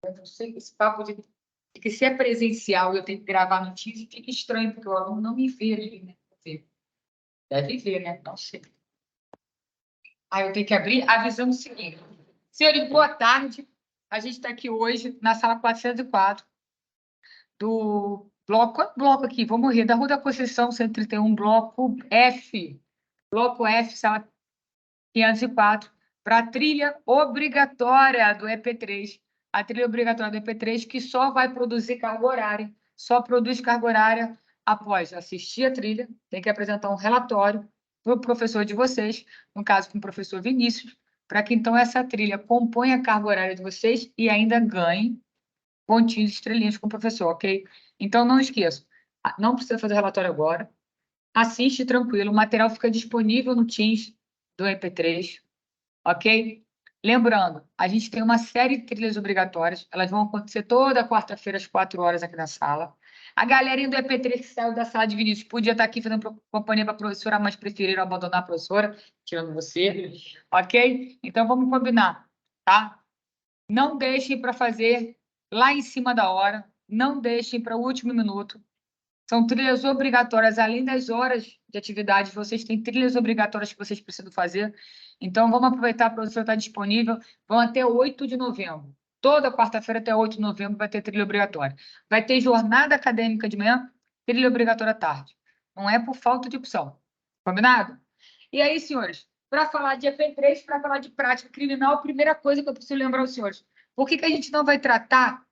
Eu não sei, esse papo de que se é presencial eu tenho que gravar no Teams, fica estranho, porque o aluno não me vê ali, né? Deve ver, né? Não sei. Aí eu tenho que abrir avisando o seguinte. Senhores, boa tarde. A gente está aqui hoje na sala 404 do bloco aqui, vou morrer, da Rua da Conceição, 131, bloco F. Bloco F, sala 504, para a trilha obrigatória do EP3. A trilha obrigatória do EP3 que só vai produzir carga horária, só produz carga horária após assistir a trilha, tem que apresentar um relatório para o professor de vocês, no caso com o professor Vinícius, para que então essa trilha componha a carga horária de vocês e ainda ganhe pontinhos, estrelinhas com o professor, ok? Então não esqueça, não precisa fazer relatório agora, assiste tranquilo, o material fica disponível no Teams do MP3, ok? Lembrando, a gente tem uma série de trilhas obrigatórias, elas vão acontecer toda quarta-feira às 4 horas aqui na sala. A galerinha do EP3 que saiu da sala de Vinícius podia estar aqui fazendo companhia para a professora, mas preferiram abandonar a professora, tirando você, ok? Então vamos combinar, tá? Não deixem para fazer lá em cima da hora, não deixem para o último minuto. São trilhas obrigatórias, além das horas de atividade, vocês têm trilhas obrigatórias que vocês precisam fazer. Então, vamos aproveitar, a professora está disponível, vão até 8 de novembro. Toda quarta-feira até 8 de novembro vai ter trilha obrigatória. Vai ter jornada acadêmica de manhã, trilha obrigatória à tarde. Não é por falta de opção. Combinado? E aí, senhores, para falar de EP3, para falar de prática criminal, a primeira coisa que eu preciso lembrar aos senhores, por que a gente não vai tratar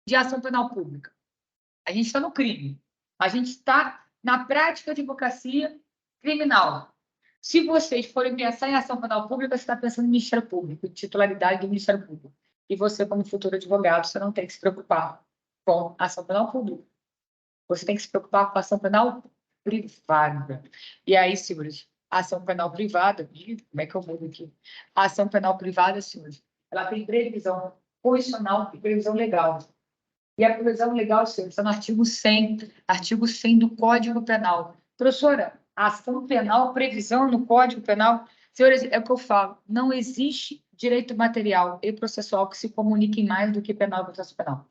de ação penal pública? A gente está no crime. A gente está na prática de advocacia criminal. Se vocês forem pensar em ação penal pública, você está pensando em Ministério Público, titularidade do Ministério Público. E você, como futuro advogado, você não tem que se preocupar com ação penal pública. Você tem que se preocupar com ação penal privada. E aí, senhores, a ação penal privada, como é que eu vou aqui? A ação penal privada, senhores, ela tem previsão constitucional e previsão legal. E a previsão legal, senhor, está no artigo 100 do Código Penal. Professora, ação penal, previsão no Código Penal, senhores, é o que eu falo, não existe direito material e processual que se comuniquem mais do que penal e processo penal.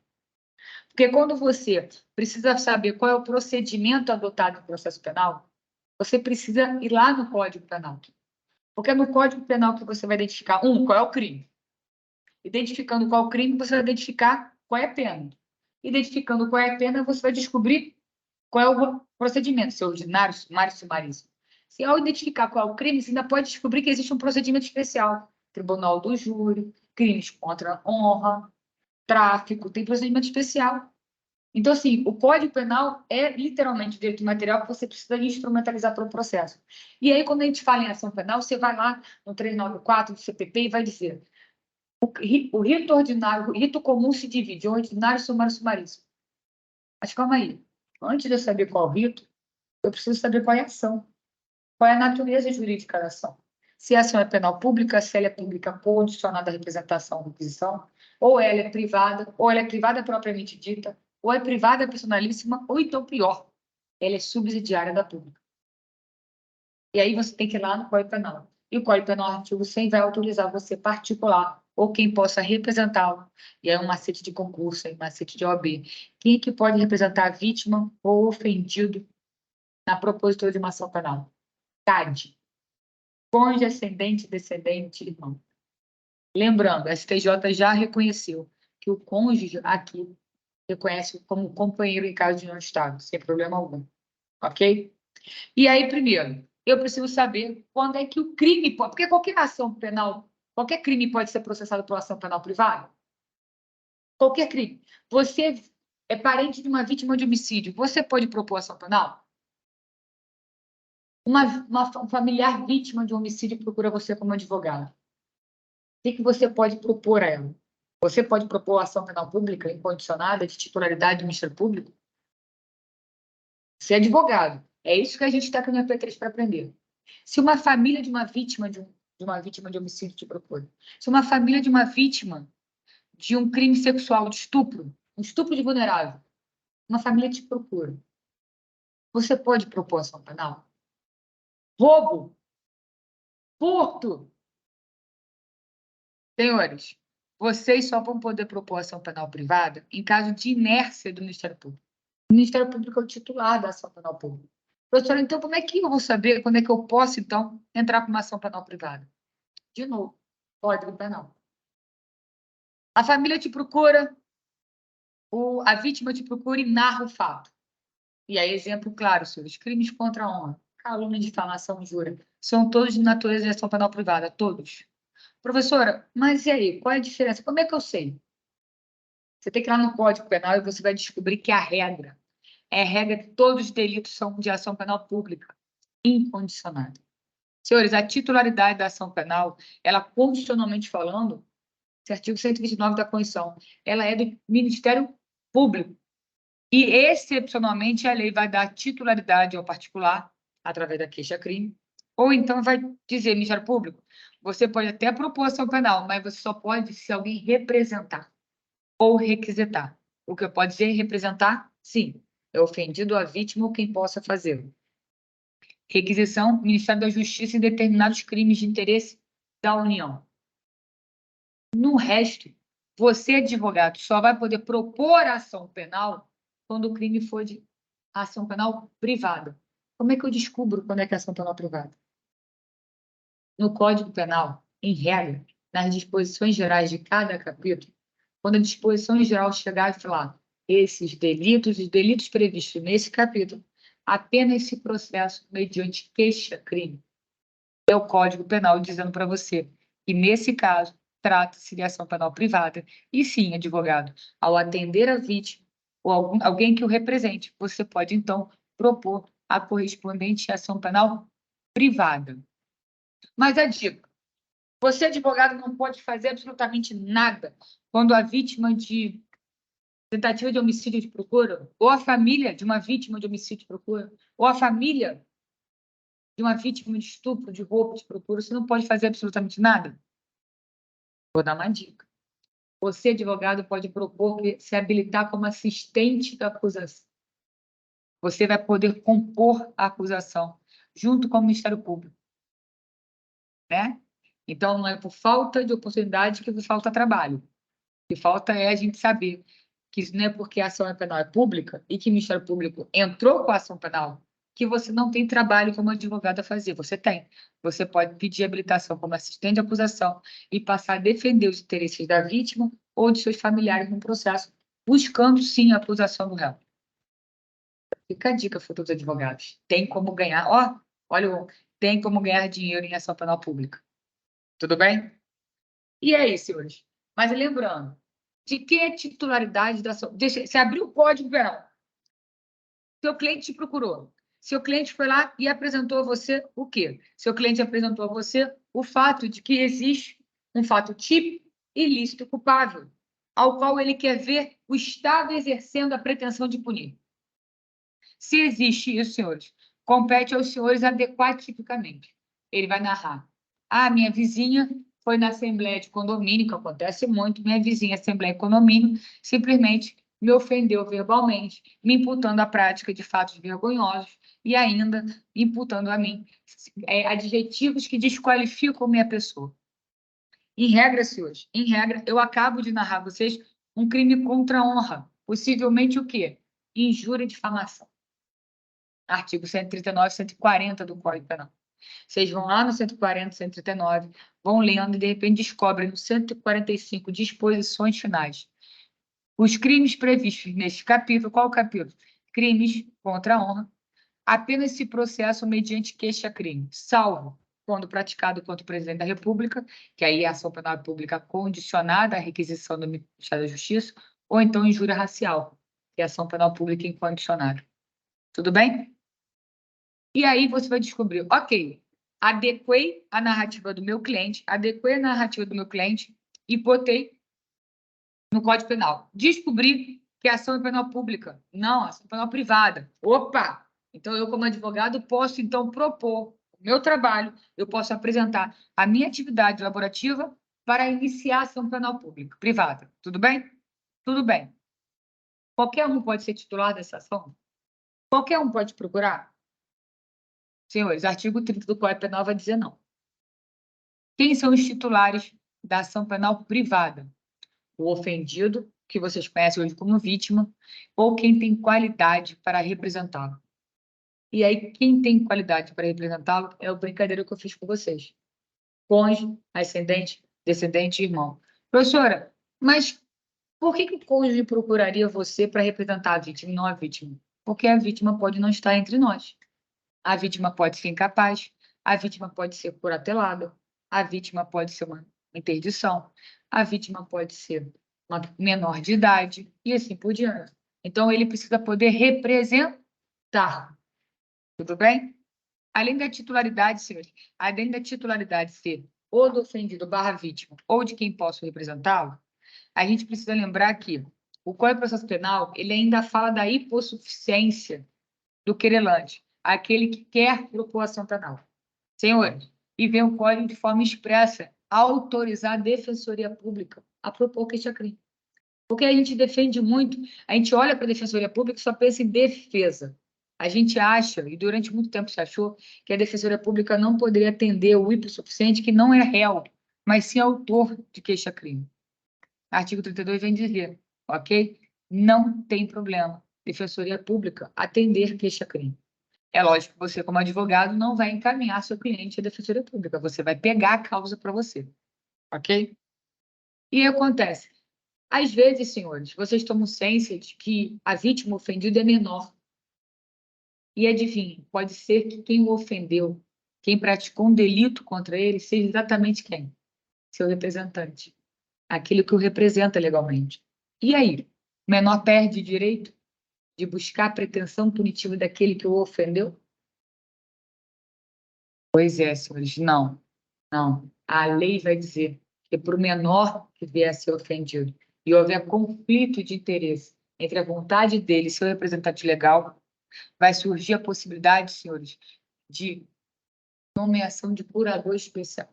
Porque quando você precisa saber qual é o procedimento adotado no processo penal, você precisa ir lá no Código Penal. Porque é no Código Penal que você vai identificar, qual é o crime. Identificando qual é o crime, você vai identificar qual é a pena. Identificando qual é a pena, você vai descobrir qual é o procedimento, se é ordinário, sumário, sumaríssimo. Se ao identificar qual é o crime, você ainda pode descobrir que existe um procedimento especial. Tribunal do júri, crimes contra a honra, tráfico, tem procedimento especial. Então, assim, o Código Penal é literalmente direito material que você precisa instrumentalizar para o processo. E aí, quando a gente fala em ação penal, você vai lá no 394 do CPP e vai dizer o rito ordinário, o rito comum se divide em ordinário, sumário e sumaríssimo. Mas calma aí. Antes de eu saber qual é o rito, eu preciso saber qual é a ação. Qual é a natureza jurídica da ação. Se a ação é penal pública, se ela é pública condicionada à representação ou requisição, ou ela é privada propriamente dita, ou é privada personalíssima, ou então pior, ela é subsidiária da pública. E aí você tem que ir lá no Código Penal. E o Código Penal, artigo 100, vai autorizar você particular, ou quem possa representá-lo. E é um macete de concurso, um macete de OAB. Quem é que pode representar a vítima ou ofendido na propositura de uma ação penal? CAD. Cônjuge, ascendente, descendente, irmão. Lembrando, a STJ já reconheceu que o cônjuge aqui reconhece como companheiro em caso de não estado, sem problema algum. Ok? E aí, primeiro, eu preciso saber quando é que o crime pode... Porque qualquer ação penal, qualquer crime pode ser processado por ação penal privada? Qualquer crime. Você é parente de uma vítima de homicídio, você pode propor ação penal? Um familiar vítima de um homicídio procura você como advogado. O que você pode propor a ela? Você pode propor ação penal pública incondicionada de titularidade do Ministério Público? Você é advogado. É isso que a gente está com a MP3 para aprender. Se uma família de uma vítima de homicídio te propõe, se uma família de uma vítima de um crime sexual, de estupro, um estupro de vulnerável, uma família te procura, você pode propor ação penal? Roubo, furto. Senhores, vocês só vão poder propor ação penal privada em caso de inércia do Ministério Público. O Ministério Público é o titular da ação penal pública. Professora, então como é que eu vou saber quando é que eu posso, então, entrar com uma ação penal privada? De novo, Código Penal. A família te procura, a vítima te procura e narra o fato. E aí, exemplo claro, senhores, crimes contra a honra, calúnia, difamação, injúria, são todos de natureza de ação penal privada, todos. Professora, mas e aí, qual é a diferença? Como é que eu sei? Você tem que ir lá no Código Penal e você vai descobrir que a regra é a regra que todos os delitos são de ação penal pública, incondicionada. Senhores, a titularidade da ação penal, ela constitucionalmente falando, esse artigo 129 da Constituição, ela é do Ministério Público. E, excepcionalmente, a lei vai dar titularidade ao particular, através da queixa-crime, ou então vai dizer, Ministério Público, você pode até propor ação penal, mas você só pode se alguém representar ou requisitar. O que eu posso dizer representar? Sim. É ofendido a vítima ou quem possa fazê-lo. Requisição, Ministério da Justiça em determinados crimes de interesse da União. No resto, você, advogado, só vai poder propor ação penal quando o crime for de ação penal privada. Como é que eu descubro quando é que é ação penal privada? No Código Penal, em regra, nas disposições gerais de cada capítulo, quando a disposição geral chegar e falar esses delitos e delitos previstos nesse capítulo, apenas se processo mediante queixa-crime. É o Código Penal dizendo para você que, nesse caso, trata-se de ação penal privada. E sim, advogado, ao atender a vítima ou alguém que o represente, você pode, então, propor a correspondente ação penal privada. Mas a dica, você, advogado, não pode fazer absolutamente nada quando a vítima de tentativa de homicídio te procura, ou a família de uma vítima de homicídio te procura, ou a família de uma vítima de estupro, de roubo te procura, você não pode fazer absolutamente nada. Vou dar uma dica. Você, advogado, pode propor se habilitar como assistente da acusação. Você vai poder compor a acusação junto com o Ministério Público, né? Então, não é por falta de oportunidade que falta trabalho. O que falta é a gente saber que isso não é porque a ação penal é pública e que o Ministério Público entrou com a ação penal que você não tem trabalho como advogado a fazer. Você tem. Você pode pedir habilitação como assistente de acusação e passar a defender os interesses da vítima ou de seus familiares no processo, buscando, sim, a acusação do réu. Fica a dica, futuros advogados. Tem como ganhar, olha, tem como ganhar dinheiro em ação penal pública. Tudo bem? E aí, senhores? Mas lembrando, de quem é a titularidade da ação? Você abriu o Código Penal. Seu cliente te procurou. Seu cliente foi lá e apresentou a você o quê? Seu cliente apresentou a você o fato de que existe um fato típico, ilícito, culpável, ao qual ele quer ver o Estado exercendo a pretensão de punir. Se existe isso, senhores, compete aos senhores adequar tipicamente. Ele vai narrar. Minha vizinha foi na assembleia de condomínio, que acontece muito, minha vizinha, assembleia de condomínio, simplesmente me ofendeu verbalmente, me imputando a prática de fatos vergonhosos e ainda imputando a mim adjetivos que desqualificam minha pessoa. Em regra, senhores, em regra, eu acabo de narrar a vocês um crime contra a honra. Possivelmente o quê? Injúria e difamação. Artigo 139, 140 do Código Penal. Vocês vão lá no 140, 139, vão lendo e, de repente, descobrem no 145 disposições finais. Os crimes previstos neste capítulo, qual o capítulo? Crimes contra a honra, apenas se processam mediante queixa-crime, salvo quando praticado contra o presidente da República, que aí é ação penal pública condicionada à requisição do Ministério da Justiça, ou então injúria racial, que é ação penal pública incondicionada. Tudo bem? E aí você vai descobrir, ok, adequei a narrativa do meu cliente e botei no Código Penal. Descobri que a ação é penal pública. Não, ação penal privada. Opa! Então, eu, como advogado, posso, então, propor o meu trabalho, eu posso apresentar a minha atividade laborativa para iniciar a ação penal pública, privada. Tudo bem? Tudo bem. Qualquer um pode ser titular dessa ação? Qualquer um pode procurar? Senhores, artigo 30 do Código Penal vai dizer não. Quem são os titulares da ação penal privada? o ofendido, que vocês conhecem hoje como vítima, ou quem tem qualidade para representá-lo. E aí, quem tem qualidade para representá-lo é o brincadeira que eu fiz com vocês. Cônjuge, ascendente, descendente e irmão. Professora, mas por que o cônjuge procuraria você para representar a vítima e não a vítima? Porque a vítima pode não estar entre nós. A vítima pode ser incapaz, a vítima pode ser curatelada, a vítima pode ser uma interdição, a vítima pode ser uma menor de idade e assim por diante. Então, ele precisa poder representar. Tudo bem? Além da titularidade, senhores, além da titularidade ser ou do ofendido barra vítima ou de quem possa representá-lo, a gente precisa lembrar que o Código de Processo Penal, ele ainda fala da hipossuficiência do querelante, aquele que quer propor ação penal. Senhores, e vem o Código de forma expressa autorizar a Defensoria Pública a propor queixa-crime. Porque a gente defende muito, a gente olha para a Defensoria Pública e só pensa em defesa. A gente acha, e durante muito tempo se achou, que a Defensoria Pública não poderia atender o hipossuficiente que não é réu, mas sim autor de queixa-crime. Artigo 32 vem dizer, ok? Não tem problema. Defensoria Pública atender queixa-crime. É lógico que você, como advogado, não vai encaminhar seu cliente à Defensoria Pública. Você vai pegar a causa para você, ok? E acontece. Às vezes, senhores, vocês tomam ciência de que a vítima ofendida é menor. E adivinhe, pode ser que quem o ofendeu, quem praticou um delito contra ele, seja exatamente quem? Seu representante. Aquele que o representa legalmente. E aí? O menor perde direito de buscar a pretensão punitiva daquele que o ofendeu? Pois é, senhores, não. Não. A lei vai dizer que para o menor que vier a ser ofendido e houver conflito de interesse entre a vontade dele e seu representante legal, vai surgir a possibilidade, senhores, de nomeação de curador especial.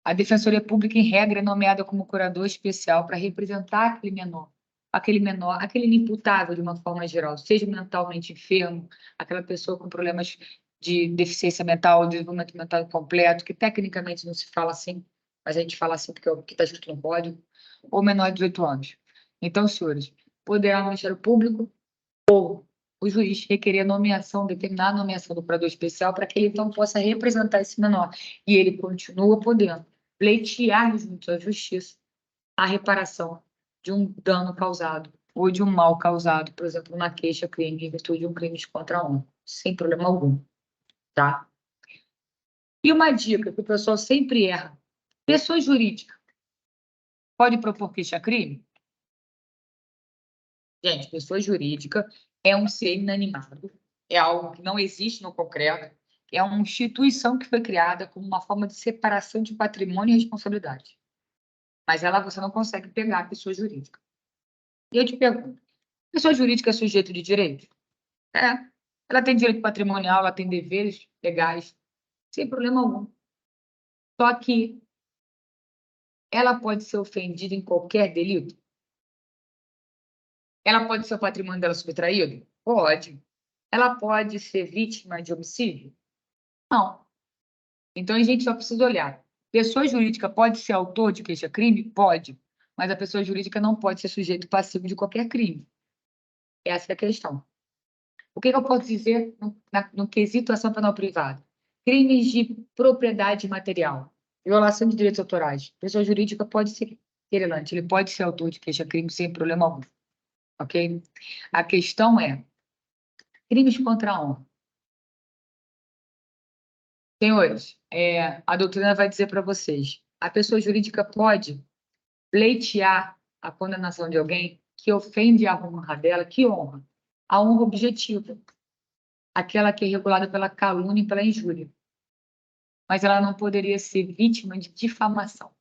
A Defensoria Pública, em regra, é nomeada como curador especial para representar aquele menor, aquele inimputável de uma forma geral, seja mentalmente enfermo, aquela pessoa com problemas de deficiência mental, desenvolvimento mental incompleto, que tecnicamente não se fala assim, mas a gente fala assim porque é o que está escrito no código, ou menor de 18 anos. Então, senhores, poderá o Ministério Público ou o juiz requerer a nomeação, determinar a nomeação do curador especial para que ele então possa representar esse menor. E ele continua podendo pleitear junto à justiça a reparação de um dano causado ou de um mal causado, por exemplo, na queixa-crime, em virtude de um crime contra a honra, sem problema algum, tá? E uma dica que o pessoal sempre erra: pessoa jurídica pode propor queixa-crime? Gente, pessoa jurídica é um ser inanimado, é algo que não existe no concreto, é uma instituição que foi criada como uma forma de separação de patrimônio e responsabilidade. Mas ela você não consegue pegar a pessoa jurídica. E eu te pergunto, pessoa jurídica é sujeito de direito? É. Ela tem direito patrimonial, ela tem deveres legais, sem problema algum. Só que ela pode ser ofendida em qualquer delito? Ela pode ser o patrimônio dela subtraído? Pode. Ela pode ser vítima de homicídio? Não. Então, a gente só precisa olhar. Pessoa jurídica pode ser autor de queixa-crime? Pode. Mas a pessoa jurídica não pode ser sujeito passivo de qualquer crime. Essa é a questão. O que eu posso dizer no quesito ação penal privada? Crimes de propriedade material, violação de direitos autorais. Pessoa jurídica pode ser querelante, ele pode ser autor de queixa-crime sem problema algum. Ok? A questão é crimes contra a honra. Senhores, a doutrina vai dizer para vocês: a pessoa jurídica pode pleitear a condenação de alguém que ofende a honra dela. Que honra? A honra objetiva, aquela que é regulada pela calúnia e pela injúria. Mas ela não poderia ser vítima de difamação.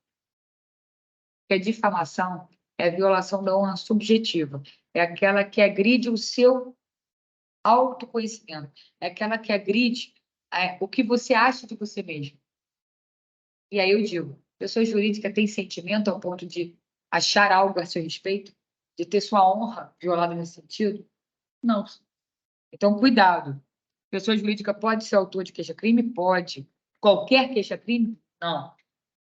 Porque a difamação é a violação da honra subjetiva, é aquela que agride o seu autoconhecimento, é aquela que agride o que você acha de você mesmo. E aí eu digo, pessoa jurídica tem sentimento ao ponto de achar algo a seu respeito, de ter sua honra violada nesse sentido? Não. Então, cuidado. Pessoa jurídica pode ser autor de queixa-crime? Pode. Qualquer queixa-crime? Não.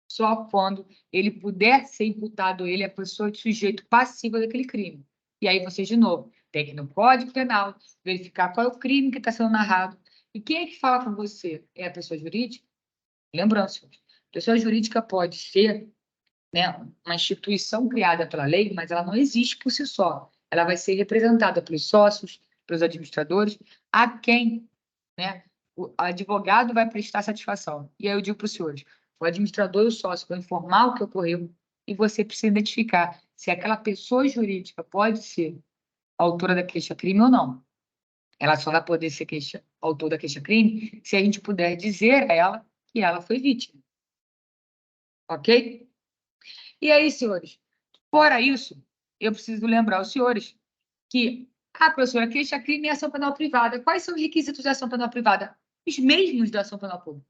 só quando ele puder ser imputado, ele é a pessoa de sujeito passivo daquele crime. E aí você, de novo, tem que ir no Código Penal, verificar qual é o crime que está sendo narrado. E quem é que fala com você? É a pessoa jurídica? Lembrando, senhores, pessoa jurídica pode ser, né, uma instituição criada pela lei, mas ela não existe por si só. Ela vai ser representada pelos sócios, pelos administradores, a quem, né, o advogado vai prestar satisfação. E aí eu digo para os senhores, o administrador e o sócio vão informar o que ocorreu e você precisa identificar se aquela pessoa jurídica pode ser autora da queixa-crime ou não. Ela só vai poder ser autor da queixa-crime se a gente puder dizer a ela que ela foi vítima. Ok? E aí, senhores, fora isso, eu preciso lembrar os senhores que, professora, queixa-crime é ação penal privada. Quais são os requisitos da ação penal privada? Os mesmos da ação penal pública.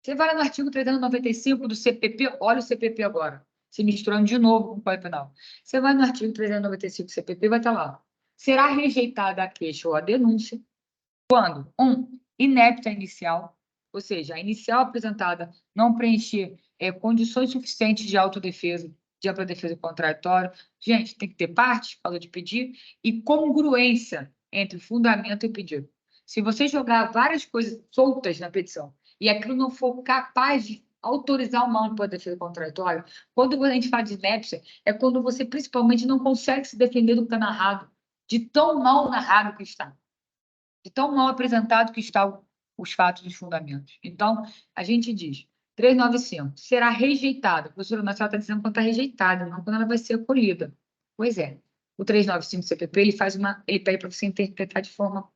Você vai lá no artigo 395 do CPP, olha o CPP agora, se misturando de novo com o Código Penal. Você vai no artigo 395 do CPP, vai estar lá. Será rejeitada a queixa ou a denúncia quando, inepta inicial, ou seja, a inicial apresentada não preencher condições suficientes de autodefesa, de ampla defesa contraditória. Gente, tem que ter parte, falou de pedir, e congruência entre fundamento e pedido. Se você jogar várias coisas soltas na petição e aquilo não for capaz de autorizar uma ampla defesa contraditória, quando a gente fala de inépcia, é quando você principalmente não consegue se defender do que está narrado, de tão mal narrado que está, de tão mal apresentado que estão os fatos e os fundamentos. Então, a gente diz, 395, será rejeitada. A professora Nacional está dizendo quando está rejeitada, não quando ela vai ser acolhida. Pois é. O 395 CPP, ele pede para você interpretar de forma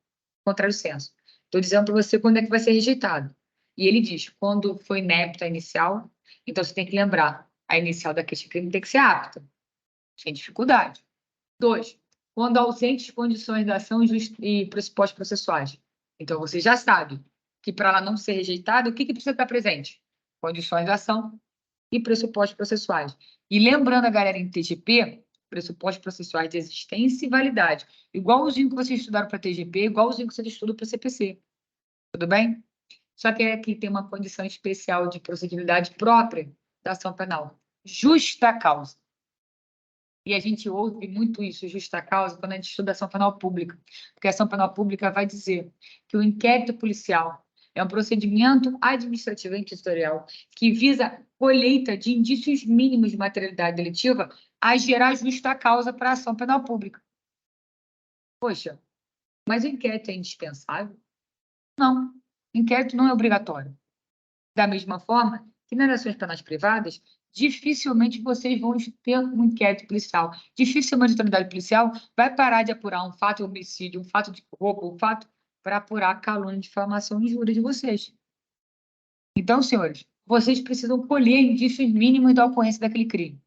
contrário ao senso. Estou dizendo para você quando é que vai ser rejeitado. E ele diz, quando foi inepta a inicial, então você tem que lembrar, a inicial da queixa-crime tem que ser apta, sem dificuldade. 2, quando ausentes de condições da ação e pressupostos processuais. Então, você já sabe que para ela não ser rejeitada, o que precisa estar presente? Condições da ação e pressupostos processuais. E lembrando a galera em TGP, pressupostos processuais de existência e validade. Igualzinho que vocês estudaram para TGP, igualzinho que vocês estudam para CPC. Tudo bem? Só que aqui tem uma condição especial de procedibilidade própria da ação penal. Justa causa. E a gente ouve muito isso, justa causa, quando a gente estuda ação penal pública. Porque a ação penal pública vai dizer que o inquérito policial é um procedimento administrativo inquisitorial que visa colheita de indícios mínimos de materialidade delitiva a gerar justa causa para a ação penal pública. Poxa, mas o inquérito é indispensável? Não, o inquérito não é obrigatório. Da mesma forma que nas ações penais privadas, dificilmente vocês vão ter um inquérito policial. Dificilmente a autoridade policial vai parar de apurar um fato de homicídio, um fato de roubo, um fato para apurar calúnia, difamação e injúria de vocês. Então, senhores, vocês precisam colher indícios mínimos da ocorrência daquele crime.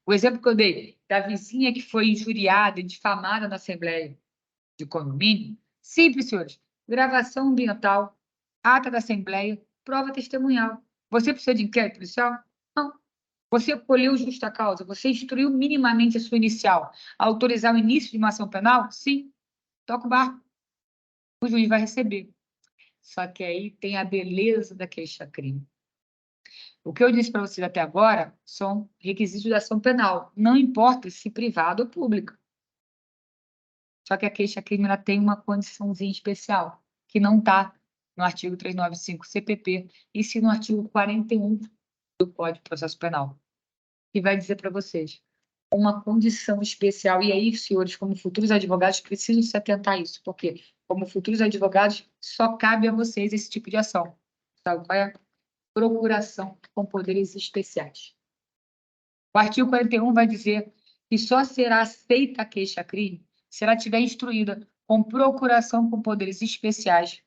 O exemplo que eu dei da vizinha que foi injuriada e difamada na Assembleia de Condomínio, simples, senhores. Gravação ambiental, ata da Assembleia, prova testemunhal. Você precisa de inquérito policial? Não. Você colheu justa causa? Você instruiu minimamente a sua inicial a autorizar o início de uma ação penal? Sim. Toca o barco. O juiz vai receber. Só que aí tem a beleza da queixa-crime. O que eu disse para vocês até agora são requisitos da ação penal. Não importa se privada ou pública. Só que a queixa-crime tem uma condiçãozinha especial, que não está no artigo 395 CPP, e sim no artigo 41 do Código de Processo Penal, que vai dizer para vocês uma condição especial. E aí, senhores, como futuros advogados, precisam se atentar a isso, porque, como futuros advogados, só cabe a vocês esse tipo de ação. Sabe qual é? Procuração com poderes especiais. O artigo 41 vai dizer que só será aceita a queixa-crime se ela tiver instruída com procuração com poderes especiais,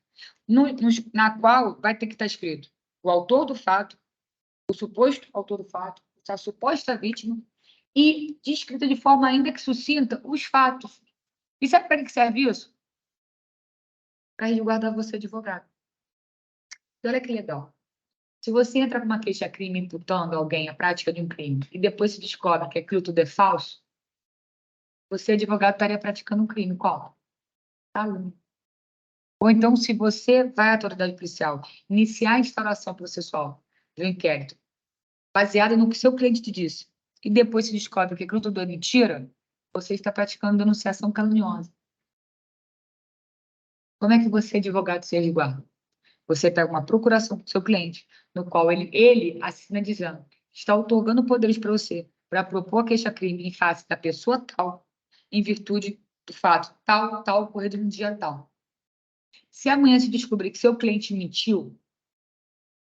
na qual vai ter que estar escrito o autor do fato, o suposto autor do fato, a suposta vítima, e descrita de forma ainda que sucinta os fatos. E sabe para que serve isso? Para resguardar você, advogado. E olha que legal. Se você entra com uma queixa-crime imputando alguém a prática de um crime e depois se descobre que aquilo tudo é falso, você, advogado, estaria praticando um crime. Qual? Calúnia. Ou então, se você vai à autoridade policial iniciar a instauração processual do inquérito baseada no que seu cliente te disse, e depois se descobre que aquilo tudo é mentira, você está praticando denunciação caluniosa. Como é que você, advogado, se resguarda? Você pega uma procuração do seu cliente, no qual ele assina dizendo que está outorgando poderes para você, para propor a queixa-crime em face da pessoa tal, em virtude do fato tal ocorrido no dia tal. Se amanhã se descobrir que seu cliente mentiu,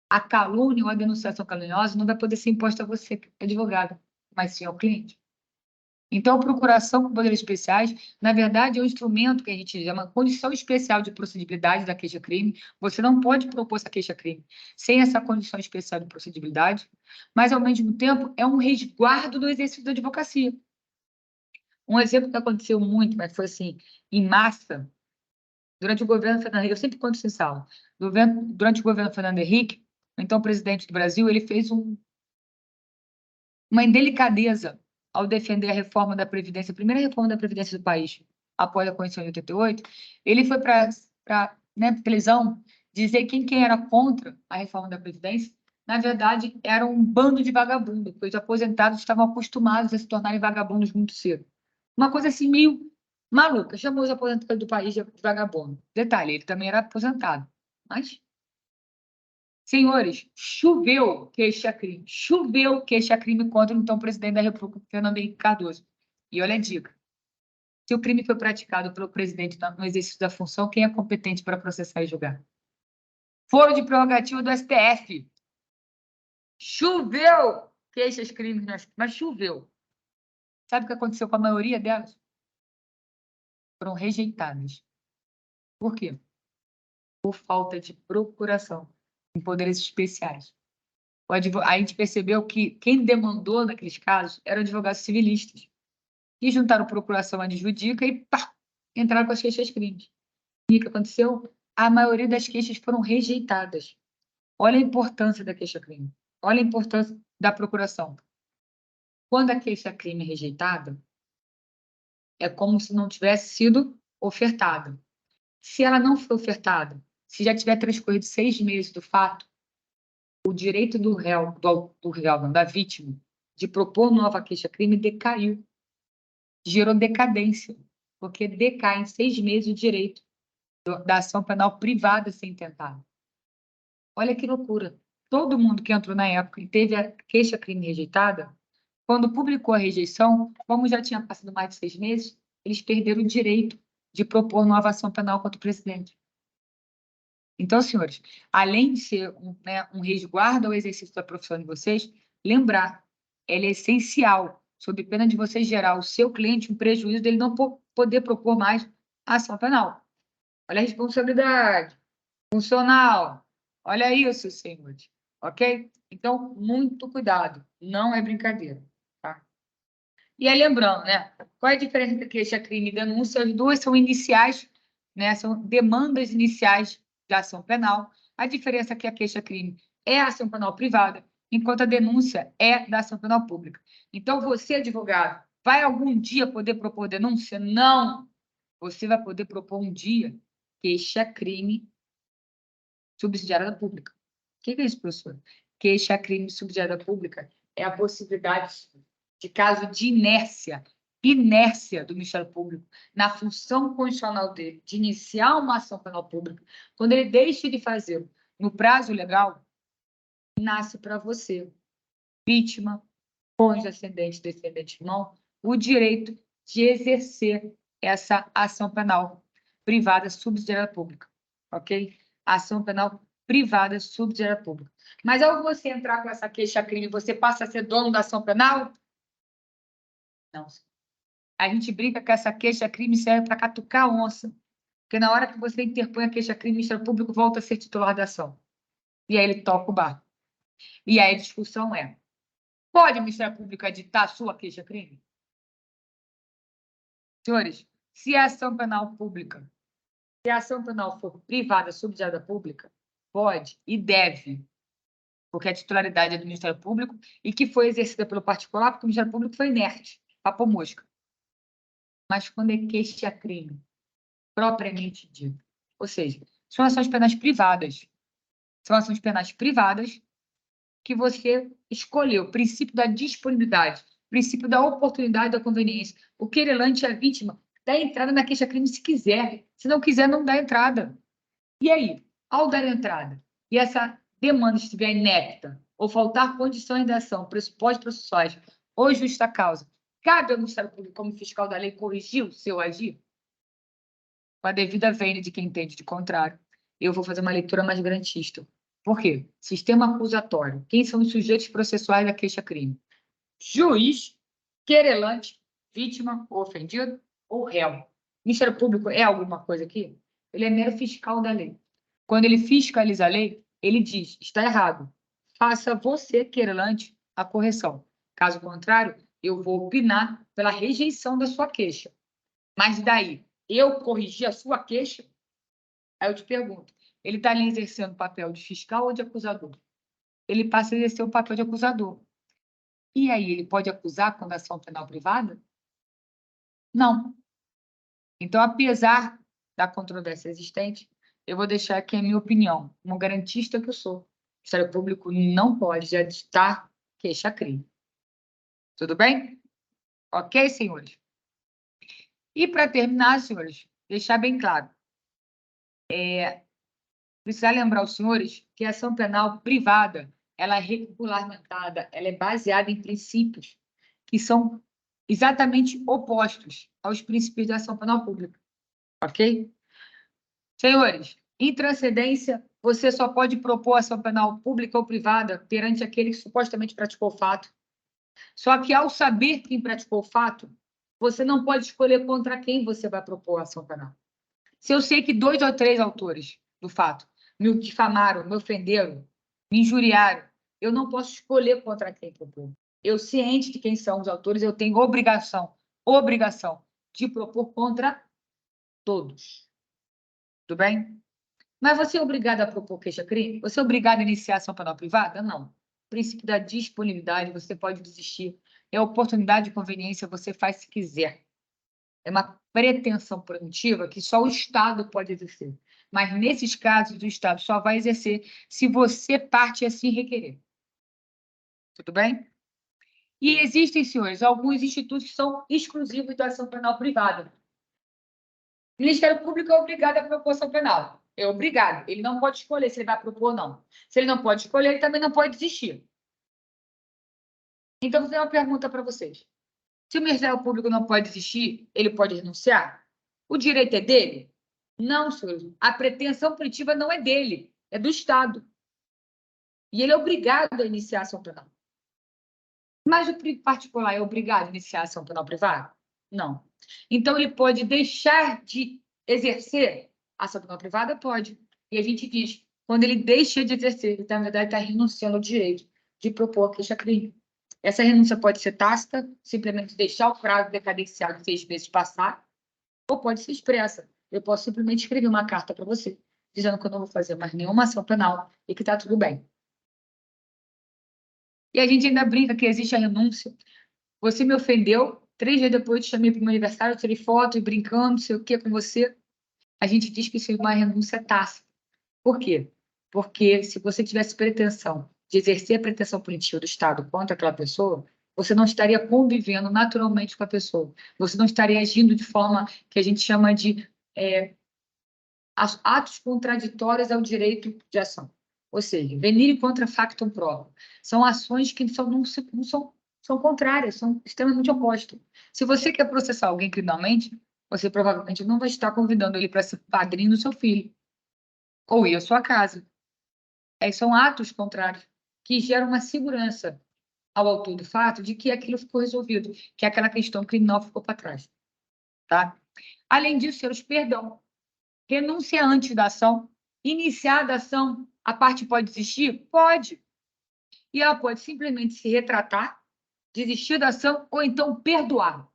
a calúnia ou a denunciação caluniosa não vai poder ser imposta a você, advogado, mas sim ao cliente. Então, a procuração com poderes especiais, na verdade, é um instrumento que a gente chama condição especial de procedibilidade da queixa-crime. Você não pode propor essa queixa-crime sem essa condição especial de procedibilidade, mas, ao mesmo tempo, é um resguardo do exercício da advocacia. Um exemplo que aconteceu muito, mas foi assim, em massa, durante o governo Fernando Henrique, eu sempre conto isso em sala, durante o governo Fernando Henrique, então presidente do Brasil, ele fez uma indelicadeza ao defender a reforma da Previdência, a primeira reforma da Previdência do país, após a Constituição de 88, ele foi para televisão dizer que quem era contra a reforma da Previdência, na verdade, era um bando de vagabundos, porque os aposentados estavam acostumados a se tornarem vagabundos muito cedo. Uma coisa assim meio maluca, chamou os aposentados do país de vagabundo. Detalhe, ele também era aposentado, mas... Senhores, choveu queixa-crime contra o então presidente da República, Fernando Henrique Cardoso. E olha a dica: se o crime foi praticado pelo presidente no exercício da função, quem é competente para processar e julgar? Foro de prerrogativa do STF. Choveu queixas-crimes, mas choveu. Sabe o que aconteceu com a maioria delas? Foram rejeitadas. Por quê? Por falta de procuração em poderes especiais. A gente percebeu que quem demandou naqueles casos eram advogados civilistas, que juntaram procuração adjudica e pá, entraram com as queixas-crimes. E o que aconteceu? A maioria das queixas foram rejeitadas. Olha a importância da queixa-crime. Olha a importância da procuração. Quando a queixa-crime é rejeitada, é como se não tivesse sido ofertada. Se ela não foi ofertada, se já tiver transcorrido 6 meses do fato, o direito do réu, não, da vítima, de propor nova queixa-crime decaiu. Gerou decadência, porque decai em 6 meses o direito da ação penal privada sem intentada. Olha que loucura. Todo mundo que entrou na época e teve a queixa-crime rejeitada, quando publicou a rejeição, como já tinha passado mais de 6 meses, eles perderam o direito de propor nova ação penal contra o presidente. Então, senhores, além de ser um resguardo ao exercício da profissão de vocês, lembrar, ela é essencial, sob pena de você gerar ao seu cliente um prejuízo dele não poder propor mais ação penal. Olha a responsabilidade funcional. Olha isso, senhores. Ok? Então, muito cuidado. Não é brincadeira. Tá? E aí, lembrando, né? Qual é a diferença entre queixa-crime e denúncia? As duas são iniciais, né? São demandas iniciais da ação penal. A diferença é que a queixa-crime é a ação penal privada, enquanto a denúncia é da ação penal pública. Então, você, advogado, vai algum dia poder propor denúncia? Não! Você vai poder propor um dia queixa-crime subsidiária da pública. O que é isso, professor? Queixa-crime subsidiária da pública é a possibilidade de caso de inércia do Ministério Público na função constitucional dele de iniciar uma ação penal pública, quando ele deixa de fazê-lo no prazo legal, nasce para você, vítima, cônjuge, ascendente, descendente, irmão, o direito de exercer essa ação penal privada subsidiária pública, ok? Ação penal privada subsidiária pública. Mas ao você entrar com essa queixa-crime, você passa a ser dono da ação penal? Não. A gente brinca que essa queixa-crime serve para catucar a onça, porque na hora que você interpõe a queixa-crime, o Ministério Público volta a ser titular da ação. E aí ele toca o barco. E aí a discussão é: pode o Ministério Público editar a sua queixa-crime? Senhores, se a ação penal pública, se a ação penal for privada, subsidiada pública, pode e deve, porque a titularidade é do Ministério Público e que foi exercida pelo particular, porque o Ministério Público foi inerte, papo mosca. Mas quando é queixa-crime, propriamente dito, ou seja, são ações penais privadas. São ações penais privadas que você escolheu, princípio da disponibilidade, princípio da oportunidade da conveniência. O querelante e a vítima dá entrada na queixa-crime se quiser. Se não quiser, não dá entrada. E aí, ao dar entrada, e essa demanda estiver inepta, ou faltar condições de ação, pressupostos processuais ou justa causa, cabe ao Ministério Público, como fiscal da lei, corrigir o seu agir? Com a devida vênia de quem entende de contrário, eu vou fazer uma leitura mais garantista. Por quê? Sistema acusatório. Quem são os sujeitos processuais da queixa-crime? Juiz, querelante, vítima ou ofendido ou réu. O Ministério Público é alguma coisa aqui? Ele é mero fiscal da lei. Quando ele fiscaliza a lei, ele diz, está errado. Faça você, querelante, a correção. Caso contrário, eu vou opinar pela rejeição da sua queixa. Mas daí, eu corrigir a sua queixa? Aí eu te pergunto, ele está ali exercendo o papel de fiscal ou de acusador? Ele passa a exercer o papel de acusador. E aí, ele pode acusar quando a ação penal privada? Não. Então, apesar da controvérsia existente, eu vou deixar aqui a minha opinião, como garantista que eu sou. O Ministério Público não pode aditar queixa-crime. Tudo bem? Ok, senhores? E para terminar, senhores, deixar bem claro, precisar lembrar os senhores que a ação penal privada, ela é regulamentada, ela é baseada em princípios que são exatamente opostos aos princípios da ação penal pública, ok? Senhores, em transcendência, você só pode propor ação penal pública ou privada perante aquele que supostamente praticou o fato. Só que, ao saber quem praticou o fato, você não pode escolher contra quem você vai propor a ação penal. Se eu sei que 2 ou 3 autores do fato me difamaram, me ofenderam, me injuriaram, eu não posso escolher contra quem propor. Eu, ciente de quem são os autores, eu tenho obrigação de propor contra todos. Tudo bem? Mas você é obrigado a propor queixa-crime? Você é obrigado a iniciar ação penal privada? Não. O princípio da disponibilidade, você pode desistir. É oportunidade de conveniência, você faz se quiser. É uma pretensão punitiva que só o Estado pode exercer. Mas, nesses casos, o Estado só vai exercer se você parte assim requerer. Tudo bem? E existem, senhores, alguns institutos que são exclusivos da ação penal privada. O Ministério Público é obrigado a propor ação penal. É obrigado. Ele não pode escolher se ele vai propor ou não. Se ele não pode escolher, ele também não pode desistir. Então, vou fazer uma pergunta para vocês. Se o Ministério Público não pode desistir, ele pode renunciar? O direito é dele? Não, senhores. A pretensão punitiva não é dele, é do Estado. E ele é obrigado a iniciar ação penal. Mas o particular é obrigado a iniciar ação penal privada? Não. Então, ele pode deixar de exercer a ação penal privada? Pode. E a gente diz, quando ele deixa de exercer, ele, na verdade, está renunciando ao direito de propor a queixa-crime. Essa renúncia pode ser tácita, simplesmente deixar o prazo decadencial de 6 meses passar, ou pode ser expressa. Eu posso simplesmente escrever uma carta para você, dizendo que eu não vou fazer mais nenhuma ação penal e que está tudo bem. E a gente ainda brinca que existe a renúncia. Você me ofendeu, 3 dias depois eu te chamei para o meu aniversário, eu tirei foto e brincando, não sei o que, com você. A gente diz que isso é uma renúncia tácita. Por quê? Porque se você tivesse pretensão de exercer a pretensão punitiva do Estado contra aquela pessoa, você não estaria convivendo naturalmente com a pessoa. Você não estaria agindo de forma que a gente chama de atos contraditórios ao direito de ação. Ou seja, venire contra factum próprio. São ações que são contrárias, são extremamente opostas. Se você quer processar alguém criminalmente, você provavelmente não vai estar convidando ele para ser padrinho do seu filho ou ir à sua casa. São atos contrários que geram uma segurança ao autor do fato de que aquilo ficou resolvido, que aquela questão criminal ficou para trás. Tá? Além disso, senhores, perdão. Renúncia antes da ação. Iniciada a ação, a parte pode desistir? Pode. E ela pode simplesmente se retratar, desistir da ação ou então perdoar.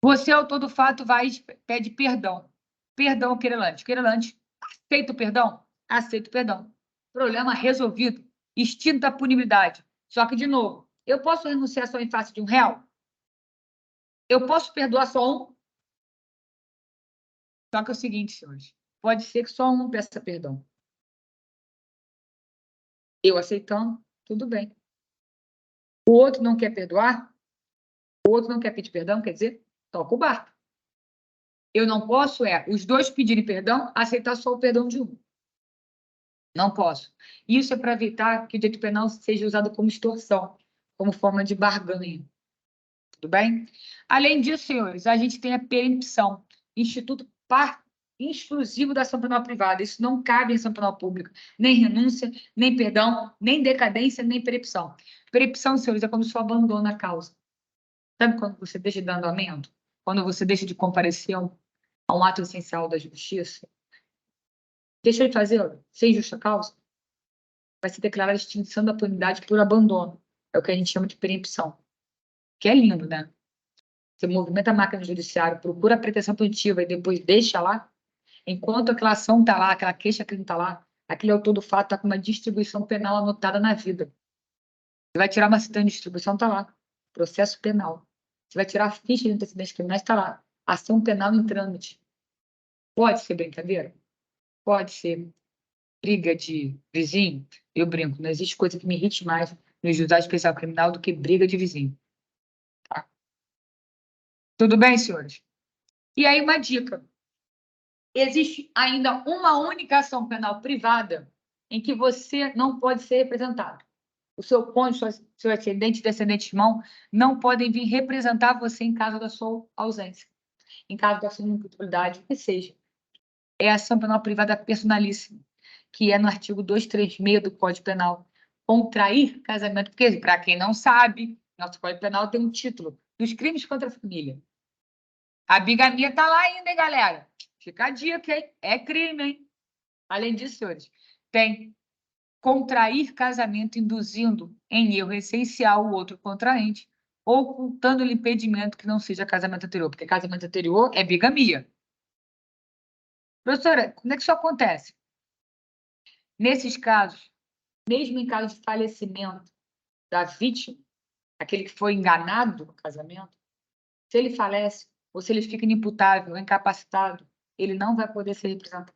Você, autor do fato, vai e pede perdão. Perdão, querelante. Querelante, aceita o perdão? Aceita o perdão. Problema resolvido. Extinta a punibilidade. Só que, de novo, eu posso renunciar só em face de um réu? Eu posso perdoar só um? Só que é o seguinte, senhores. Pode ser que só um peça perdão. Eu aceitando, tudo bem. O outro não quer perdoar? O outro não quer pedir perdão? Quer dizer, toca o barco. Eu não posso, os dois pedirem perdão, aceitar só o perdão de um. Não posso. Isso é para evitar que o direito penal seja usado como extorsão, como forma de barganha. Tudo bem? Além disso, senhores, a gente tem a perempção, instituto exclusivo da ação penal privada. Isso não cabe em ação penal pública. Nem renúncia, nem perdão, nem decadência, nem perempção. Perempção, senhores, é quando você abandona a causa. Sabe quando você deixa de andamento? Quando você deixa de comparecer a um ato essencial da justiça? Deixa de fazer sem justa causa? Vai ser declarada extinção da punidade por abandono. É o que a gente chama de perempção. Que é lindo, né? Você movimenta a máquina judiciária, procura a pretensão punitiva e depois deixa lá, enquanto aquela ação está lá, aquela queixa que não está lá, aquele autor do fato está com uma distribuição penal anotada na vida. Você vai tirar uma citânia de distribuição, está lá. Processo penal. Você vai tirar a ficha de antecedentes criminais, está lá. Ação penal em trâmite. Pode ser brincadeira? Pode ser briga de vizinho? Eu brinco, não existe coisa que me irrite mais no juizado especial criminal do que briga de vizinho. Tá? Tudo bem, senhores? E aí, uma dica. Existe ainda uma única ação penal privada em que você não pode ser representado. O seu cônjuge, seu ascendente e descendente irmão não podem vir representar você em caso da sua ausência, em caso da sua incompatibilidade, o que seja. É a ação penal privada personalíssima, que é no artigo 236 do Código Penal. Contrair casamento, porque, para quem não sabe, nosso Código Penal tem um título, dos crimes contra a família. A bigamia está lá ainda, hein, galera? Fica a dica, hein? É crime, hein? Além disso, senhores, tem contrair casamento induzindo em erro essencial o outro contraente, ocultando-lhe impedimento que não seja casamento anterior, porque casamento anterior é bigamia. Professora, como é que isso acontece? Nesses casos, mesmo em caso de falecimento da vítima, aquele que foi enganado no casamento, se ele falece ou se ele fica inimputável ou incapacitado, ele não vai poder ser representado.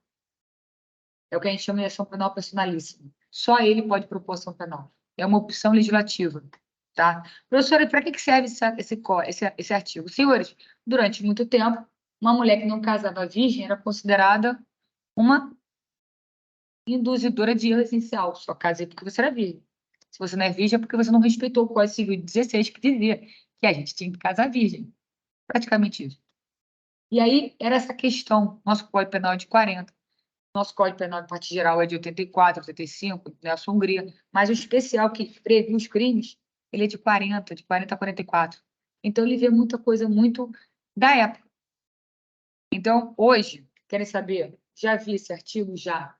É o que a gente chama de ação penal personalíssima. Só ele pode propor ação penal. É uma opção legislativa. Tá? Professora, para que serve esse artigo? Senhores, durante muito tempo, uma mulher que não casava virgem era considerada uma induzidora de erro essencial. Só casei porque você era virgem. Se você não é virgem, é porque você não respeitou o Código Civil de 16, que dizia que a gente tinha que casar virgem. Praticamente isso. E aí, era essa questão. Nosso Código Penal é de 40. Nosso Código Penal, de parte geral, é de 84, 85, Nelson Hungria. Mas o especial que previu os crimes, ele é de 40 a 44. Então, ele vê muita coisa muito da época. Então, hoje, querem saber? Já vi esse artigo? Já.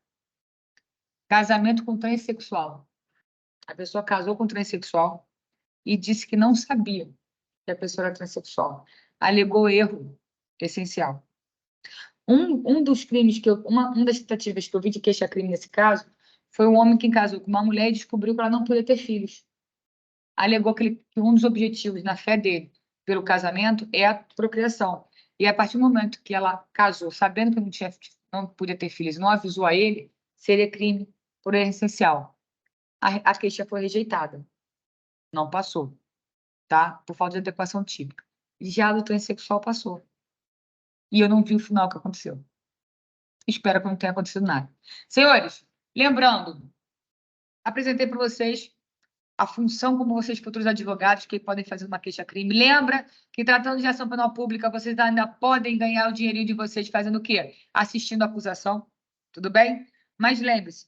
Casamento com transexual. A pessoa casou com transexual e disse que não sabia que a pessoa era transexual. Alegou erro essencial. Um dos crimes uma das tentativas que eu vi de queixa-crime nesse caso foi um homem que casou com uma mulher e descobriu que ela não podia ter filhos. Alegou que um dos objetivos na fé dele pelo casamento é a procriação. E a partir do momento que ela casou, sabendo que não podia ter filhos, não avisou a ele, seria crime por erro essencial. A queixa foi rejeitada. Não passou, tá? Por falta de adequação típica. Já do transexual passou. E eu não vi o final que aconteceu. Espero que não tenha acontecido nada. Senhores, lembrando, apresentei para vocês a função como vocês, futuros advogados, que podem fazer uma queixa-crime. Lembra que, tratando de ação penal pública, vocês ainda podem ganhar o dinheirinho de vocês fazendo o quê? Assistindo a acusação. Tudo bem? Mas lembre-se,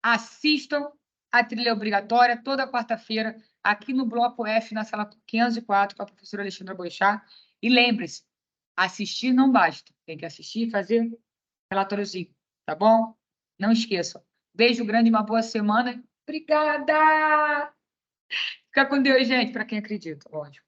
assistam a trilha obrigatória toda quarta-feira, aqui no Bloco F, na sala 504, com a professora Alexandra Boixá. E lembre-se, assistir não basta. Tem que assistir e fazer relatóriozinho, tá bom? Não esqueçam. Beijo grande, uma boa semana. Obrigada! Fica com Deus, gente, para quem acredita, lógico.